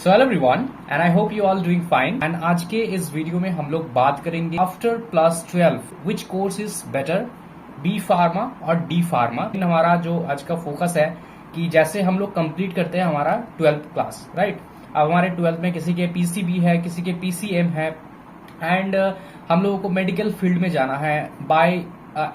So hello everyone and I hope you all doing fine. And आज के इस video में हम लोग बात करेंगे after +12 which course is better, B pharma और डी फार्मा। हमारा जो आज का फोकस है कि जैसे हम लोग कंप्लीट करते हैं हमारा 12th क्लास, राइट। अब हमारे 12th में किसी के पीसीबी है, किसी के पीसीएम है एंड हम लोगों को मेडिकल फील्ड में जाना है बाय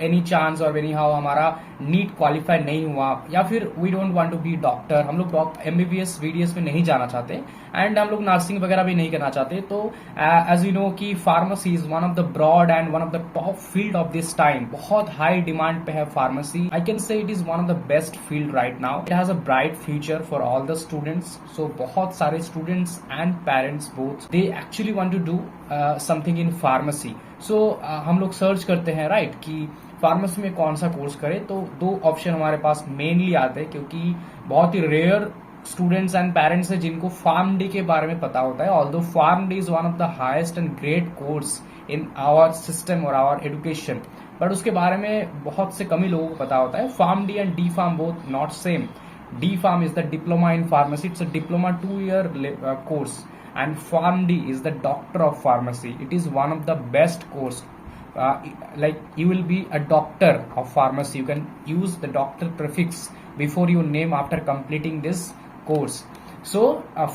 एनी चांस और एनी हाउ हमारा नीट क्वालिफाई नहीं हुआ या फिर we don't want to be doctor, हम लोग एमबीबीएस बीडीएस में नहीं जाना चाहते एंड हम लोग नर्सिंग वगैरह भी नहीं करना चाहते। तो एज यू नो कि pharmacy is one of the broad and one of the top field of this time. बहुत हाई डिमांड पे है pharmacy. I can say it is one of the best field right now. It has a bright future for all the students. So बहुत सारे students and parents both they actually want to do something in pharmacy. So हम लोग search करते हैं right कि pharmacy में कौन सा कोर्स करें। तो दो ऑप्शन हमारे पास मेनली आते हैं क्योंकि बहुत ही रेयर स्टूडेंट्स एंड पेरेंट्स हैं जिनको फार्म डी के बारे में पता होता है। Although pharm D is one of the highest and great course in our system और आवर एजुकेशन, बट उसके बारे में बहुत से कम ही लोगों को पता होता है। Pharm D and D pharm both not same. D pharm is the diploma in pharmacy, it's a diploma 2-year course and PharmD is the doctor of pharmacy. It is one of the best course. Like you will be a doctor of pharmacy. You can use the doctor prefix before your name after completing this course. So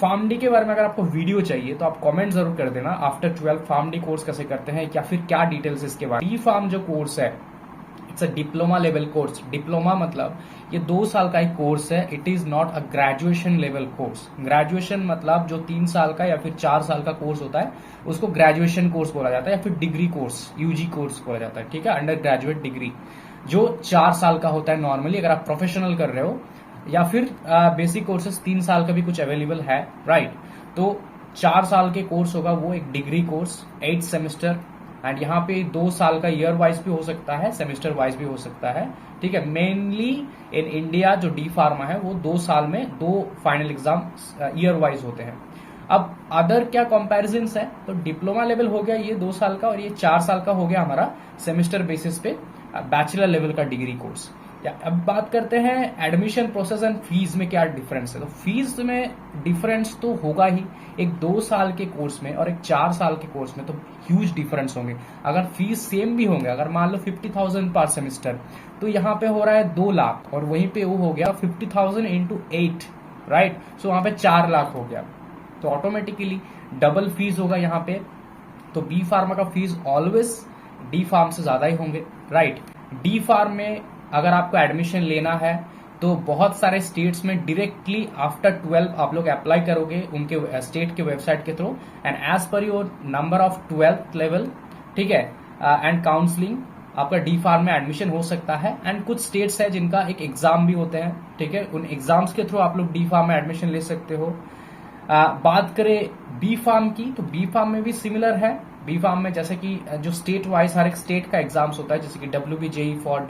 PharmD के बारे में अगर आपको video चाहिए तो आप comment जरूर कर देना। आफ्टर 12 PharmD कोर्स कैसे करते हैं या फिर क्या डिटेल्स इसके बारे में। डी फार्म जो कोर्स है it's a diploma level course. Diploma मतलब ये 2 साल का एक कोर्स है। It is not a graduation level course. Graduation मतलब जो 3 साल का या फिर 4 साल का कोर्स होता है उसको ग्रेजुएशन कोर्स बोला जाता है या फिर डिग्री कोर्स, यूजी कोर्स बोला जाता है, ठीक है, अंडर ग्रेजुएट डिग्री, जो 4 साल का होता है नॉर्मली अगर आप प्रोफेशनल कर रहे हो, या फिर बेसिक कोर्सेज 3 साल का भी कुछ अवेलेबल है, राइट। तो 4 साल के कोर्स होगा वो एक डिग्री कोर्स, 8 सेमेस्टर, एंड यहाँ पे 2 साल का ईयर वाइज भी हो सकता है, सेमेस्टर वाइज भी हो सकता है, ठीक है। मेनली इन इंडिया जो डी फार्मा है वो 2 साल में 2 फाइनल एग्जाम ईयर वाइज होते हैं। अब अदर क्या कंपैरिजन है, तो डिप्लोमा लेवल हो गया ये 2 साल का और ये 4 साल का हो गया हमारा सेमेस्टर बेसिस पे बैचलर लेवल का डिग्री कोर्स। अब बात करते हैं एडमिशन प्रोसेस एंड फीस में क्या डिफरेंस है। तो फीस में डिफरेंस तो होगा ही, एक 2 साल के कोर्स में और एक 4 साल के कोर्स में तो ह्यूज डिफरेंस होंगे। अगर फीस सेम भी होंगे, अगर मान लो 50,000 पर सेमेस्टर, तो यहाँ पे हो रहा है 2 लाख और वहीं पे वो हो गया 50,000 इंटू 8, राइट। सो वहां पे 4 लाख हो गया, तो ऑटोमेटिकली डबल फीस होगा यहाँ पे। तो बी फार्मा का फीस ऑलवेज डी फार्म से ज्यादा ही होंगे, राइट। डी फार्म में अगर आपको एडमिशन लेना है तो बहुत सारे स्टेट्स में डायरेक्टली आफ्टर 12 आप लोग अप्लाई करोगे उनके स्टेट के वेबसाइट के through and as per your number of 12th level, ठीक है, एंड काउंसलिंग आपका डी फार्म में एडमिशन हो सकता है। एंड कुछ स्टेट्स है जिनका एक एग्जाम भी होते हैं, ठीक है, उन एग्जाम्स के थ्रू आप लोग डी फार्म में एडमिशन ले सकते हो। बात करें बी फार्म की, तो बी फार्म में भी सिमिलर है। बी फार्म में जैसे कि जो स्टेट वाइज हर एक स्टेट का एग्जाम्स होता है, जैसे कि WBJE for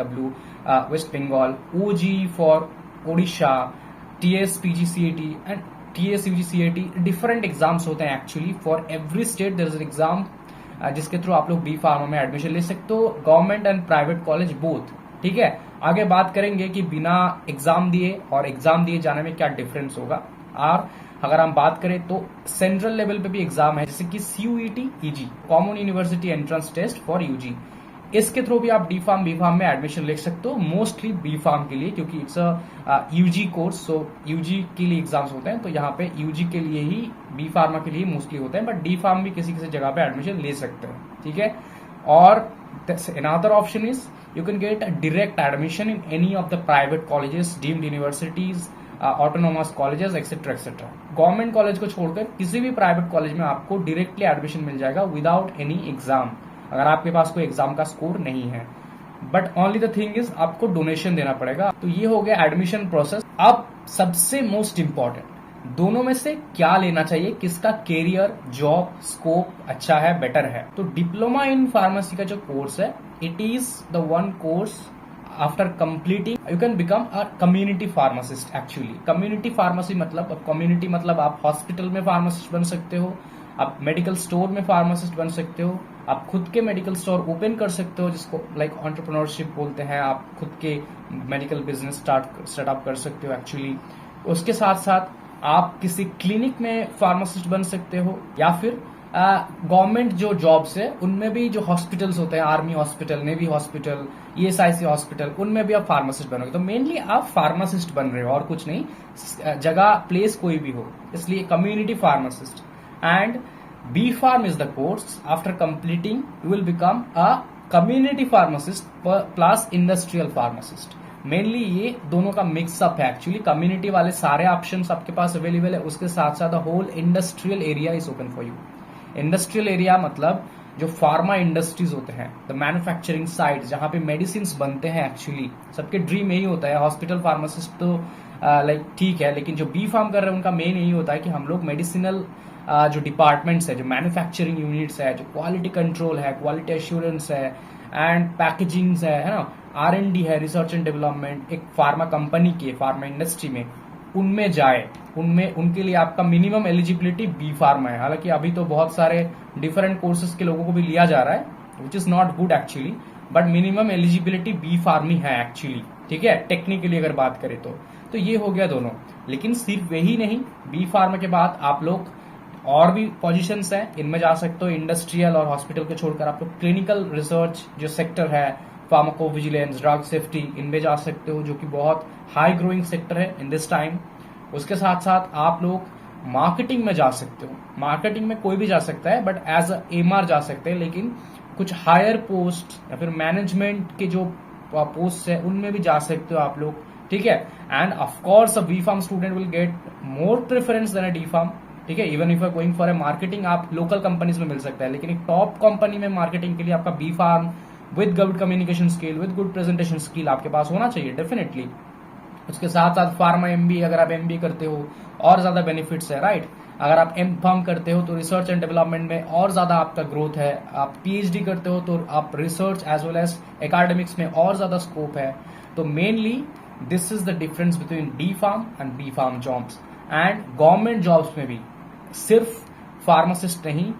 West Bengal, OJEE for Odisha, TS PGCET and TS UGCET, different exams होते हैं actually for every state there is an exam जिसके थ्रू आप लोग बी फार्मा में एडमिशन ले सकते हो, government and private college both, ठीक है। आगे बात करेंगे कि बिना एग्जाम दिए और एग्जाम दिए जाने में क्या डिफरेंस होगा। और अगर हम बात करें तो सेंट्रल लेवल पे भी एग्जाम है, जैसे कि CUET EG, common university entrance test for UG, इसके थ्रू भी आप डी फार्म बी फार्म में एडमिशन ले सकते हो, मोस्टली बी फार्म के लिए, क्योंकि it's a UG course. So UG के लिए एग्जाम्स होते हैं, तो यहाँ पे UG के लिए ही बी फार्मा के लिए मोस्टली होते हैं, बट डी फार्म भी किसी किसी जगह पे एडमिशन ले सकते हो, ठीक है। और another option is you can get a direct admission in any of the private colleges, deemed universities, autonomous colleges etcetera etcetera. Government college को छोड़कर किसी भी प्राइवेट कॉलेज में आपको डायरेक्टली एडमिशन मिल जाएगा विदाउट एनी एग्जाम, अगर आपके पास कोई एग्जाम का स्कोर नहीं है। But only the thing is आपको डोनेशन देना पड़ेगा। तो ये हो गया एडमिशन प्रोसेस। अब सबसे मोस्ट इंपॉर्टेंट, दोनों में से क्या लेना चाहिए, किसका कैरियर जॉब स्कोप अच्छा है, बेटर है। तो डिप्लोमा इन फार्मेसी का जो कोर्स है, it is the one course after completing you can become a community pharmacist. Actually community pharmacy मतलब, कम्युनिटी मतलब आप हॉस्पिटल में फार्मासिस्ट बन सकते हो, आप मेडिकल स्टोर में फार्मासिस्ट बन सकते हो, आप खुद के मेडिकल स्टोर ओपन कर सकते हो, जिसको लाइक एंटरप्रेन्योरशिप बोलते हैं। आप खुद के मेडिकल बिजनेस स्टार्टअप कर सकते हो एक्चुअली। उसके साथ साथ आप किसी क्लिनिक में फार्मासिस्ट बन सकते हो, या फिर गवर्नमेंट जो जॉब्स है उनमें भी, जो हॉस्पिटल्स होते हैं, army hospital, navy hospital, ESIC hospital, उनमें भी आप फार्मासिस्ट बनोगे। तो मेनली आप फार्मासिस्ट बन रहे हो और कुछ नहीं, जगह प्लेस कोई भी हो, इसलिए community pharmacist. And B pharm is the course after completing you will become a community pharmacist plus industrial pharmacist. Mainly ये दोनों का मिक्सअप है एक्चुअली। कम्युनिटी वाले सारे ऑप्शंस आपके पास अवेलेबल है, उसके साथ साथ whole industrial area is open for you. Industrial area मतलब जो फार्मा इंडस्ट्रीज होते हैं, द मैन्युफैक्चरिंग साइट, जहां पे मेडिसिन बनते हैं। एक्चुअली सबके ड्रीम यही होता है। हॉस्पिटल फार्मासिस्ट तो लाइक ठीक है, लेकिन जो बी फार्म कर रहे हैं उनका मेन यही होता है कि हम लोग मेडिसिनल जो डिपार्टमेंट्स है, जो मैन्युफैक्चरिंग यूनिट्स है, जो क्वालिटी कंट्रोल है, क्वालिटी एश्योरेंस है, एंड पैकेजिंग है ना, R&D है, रिसर्च एंड डेवलपमेंट, एक फार्मा कंपनी की, फार्मा इंडस्ट्री में, उनमें जाए, उनमें उनके लिए आपका मिनिमम एलिजिबिलिटी बी फार्मा है। हालांकि अभी तो बहुत सारे डिफरेंट कोर्सेज के लोगों को भी लिया जा रहा है, which is not good actually, but minimum eligibility B pharm ही है एक्चुअली। ठीक है, टेक्निकली अगर बात करें तो ये हो गया दोनों। लेकिन सिर्फ वही नहीं, बी फार्मा के बाद आप लोग और भी पोजीशंस हैं, इनमें जा सकते हो। इंडस्ट्रियल और हॉस्पिटल को छोड़कर आप लोग क्लिनिकल रिसर्च जो सेक्टर है, फार्माकोविजिलेंस, ड्रग सेफ्टी, इनमें जा सकते हो, जो कि बहुत हाई ग्रोइंग सेक्टर है इन दिस टाइम। उसके साथ साथ आप लोग मार्केटिंग में जा सकते हो। मार्केटिंग में कोई भी जा सकता है, बट एज अ एमआर जा सकते हैं, लेकिन कुछ हायर पोस्ट या फिर मैनेजमेंट के जो पोस्ट है उनमें भी जा सकते हो आप लोग। ठीक है, and of course a B pharm student will get more preference than a D pharm. ठीक है, even if you going for a marketing, आप लोकल कंपनीज में मिल सकता है, लेकिन एक टॉप कंपनी में मार्केटिंग के लिए आपका B pharm with good communication skill, with good presentation skill आपके पास होना चाहिए डेफिनेटली। उसके साथ साथ फार्मा एमबी, अगर आप एमबी करते हो और ज्यादा बेनिफिट्स है, राइट। अगर आप एम फार्म करते हो तो रिसर्च एंड डेवलपमेंट में और ज्यादा आपका ग्रोथ है। आप पीएचडी करते हो तो आप research as well as academics में और ज्यादा स्कोप है। तो mainly this is the difference between D pharm and B pharm jobs. And government jobs में भी सिर्फ फार्मासिस्ट नहीं,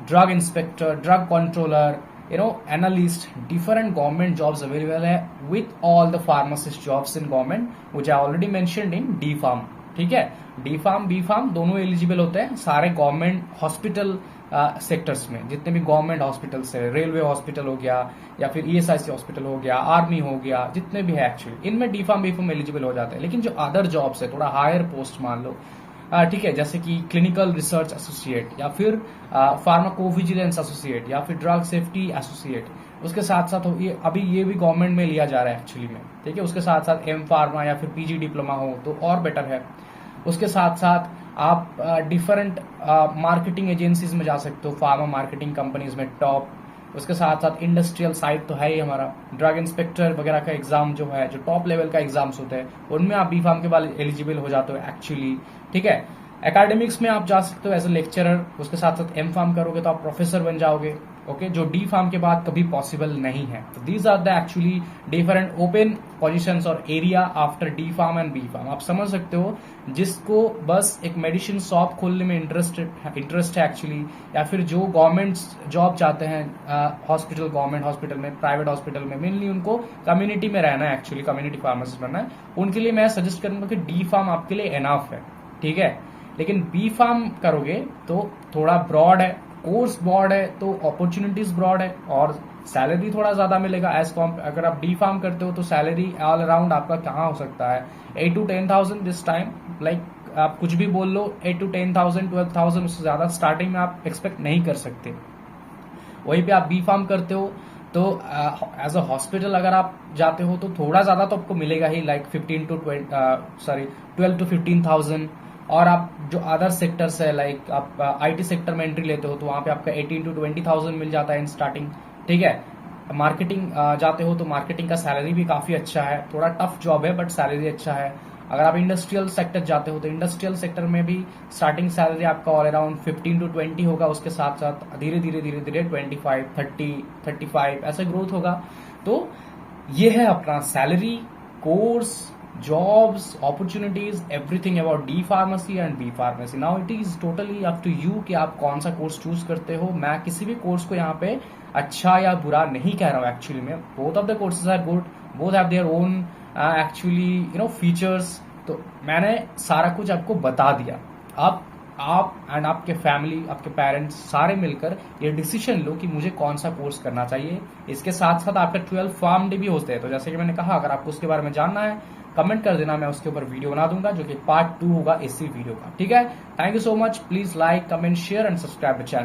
drug inspector, drug controller, analyst, different government jobs available है with all the pharmacist jobs in government, which I already mentioned in D farm। ठीक है, D pharm B farm दोनों eligible होते हैं सारे गवर्नमेंट हॉस्पिटल सेक्टर्स में। जितने भी गवर्नमेंट हॉस्पिटल्स है, रेलवे हॉस्पिटल हो गया, या फिर ईएसआईसी हॉस्पिटल हो गया, आर्मी हो गया, जितने भी है एक्चुअली, इनमें D pharm B pharm eligible हो जाते हैं। लेकिन जो अदर जॉब्स है, थोड़ा हायर पोस्ट मान लो, ठीक है, जैसे कि क्लिनिकल रिसर्च एसोसिएट, या फिर फार्माकोविजिलेंस एसोसिएट, या फिर ड्रग सेफ्टी एसोसिएट, उसके साथ साथ ये अभी ये भी गवर्नमेंट में लिया जा रहा है एक्चुअली में। ठीक है, उसके साथ साथ एम फार्मा या फिर पीजी डिप्लोमा हो तो और बेटर है। उसके साथ साथ आप डिफरेंट मार्केटिंग एजेंसीज में जा सकते हो, फार्मा मार्केटिंग कंपनीज में टॉप। उसके साथ साथ इंडस्ट्रियल साइड तो है ही हमारा, ड्रग इंस्पेक्टर वगैरह का एग्जाम जो है, जो टॉप लेवल का एग्जाम्स होते हैं, उनमें आप बी फार्म के बाद एलिजिबल हो जाते हो एक्चुअली। ठीक है, एकेडमिक्स में आप जा सकते हो एज ए लेक्चरर। उसके साथ साथ एम फार्म करोगे तो आप प्रोफेसर बन जाओगे। ओके, जो डी फार्म के बाद कभी पॉसिबल नहीं है। तो these are the actually different open positions और area after D pharm and B pharm. आप समझ सकते हो, जिसको बस एक मेडिसिन शॉप खोलने में इंटरेस्ट है एक्चुअली, या फिर जो गवर्नमेंट जॉब चाहते हैं हॉस्पिटल, गवर्नमेंट हॉस्पिटल में, प्राइवेट हॉस्पिटल में, मेनली उनको कम्युनिटी में रहना है एक्चुअली, कम्युनिटी फार्मासिस्ट बनना है, उनके लिए मैं सजेस्ट करूंगा कि डी फार्म आपके लिए एनफ है। ठीक है, लेकिन बी फार्म करोगे तो थोड़ा ब्रॉड है, कोर्स ब्रॉड है, तो अपॉर्चुनिटीज ब्रॉड है, और सैलरी थोड़ा ज्यादा मिलेगा एज अगर आप डी फार्म करते हो तो सैलरी ऑल अराउंड आपका कहाँ हो सकता है 8 to 10,000 दिस टाइम। लाइक आप कुछ भी बोल लो, 8 to 10,000, 12,000, उससे ज्यादा स्टार्टिंग में आप एक्सपेक्ट नहीं कर सकते। वहीं पे आप बी फार्म करते हो तो एज अ हॉस्पिटल अगर आप जाते हो तो थोड़ा ज्यादा तो आपको मिलेगा ही, लाइक 12 to 15,000। और आप जो अदर सेक्टर्स है, लाइक आप आईटी सेक्टर में एंट्री लेते हो तो वहां पे आपका 18 to 20,000 मिल जाता है इन स्टार्टिंग। ठीक है, मार्केटिंग जाते हो तो मार्केटिंग का सैलरी भी काफी अच्छा है, थोड़ा टफ जॉब है बट सैलरी अच्छा है। अगर आप इंडस्ट्रियल सेक्टर जाते हो तो इंडस्ट्रियल सेक्टर में भी स्टार्टिंग सैलरी आपका ऑल अराउंड 15 to 20 होगा। उसके साथ साथ धीरे धीरे 25, 30, 35 ऐसे ग्रोथ होगा। तो ये है अपना salary, course, jobs, opportunities, everything about D pharmacy and B pharmacy. Now it is totally up to you कि आप कौन सा कोर्स चूज करते हो। मैं किसी भी कोर्स को यहाँ पे अच्छा या बुरा नहीं कह रहा हूँ एक्चुअली में। Both of the courses are good, both have their own actually features, तो मैंने सारा कुछ आपको बता दिया। अब आप एंड आपके फैमिली, आपके पेरेंट्स सारे मिलकर ये डिसीजन लो कि मुझे कौन सा कोर्स करना चाहिए। इसके साथ साथ आपका 12 फार्म डे भी होते हैं, तो जैसे कि मैंने कहा, अगर आपको उसके बारे में जानना है कमेंट कर देना, मैं उसके ऊपर वीडियो बना दूंगा जो कि पार्ट 2 होगा इसी वीडियो का। ठीक है, thank you so much. Please like, comment, share and subscribe the channel.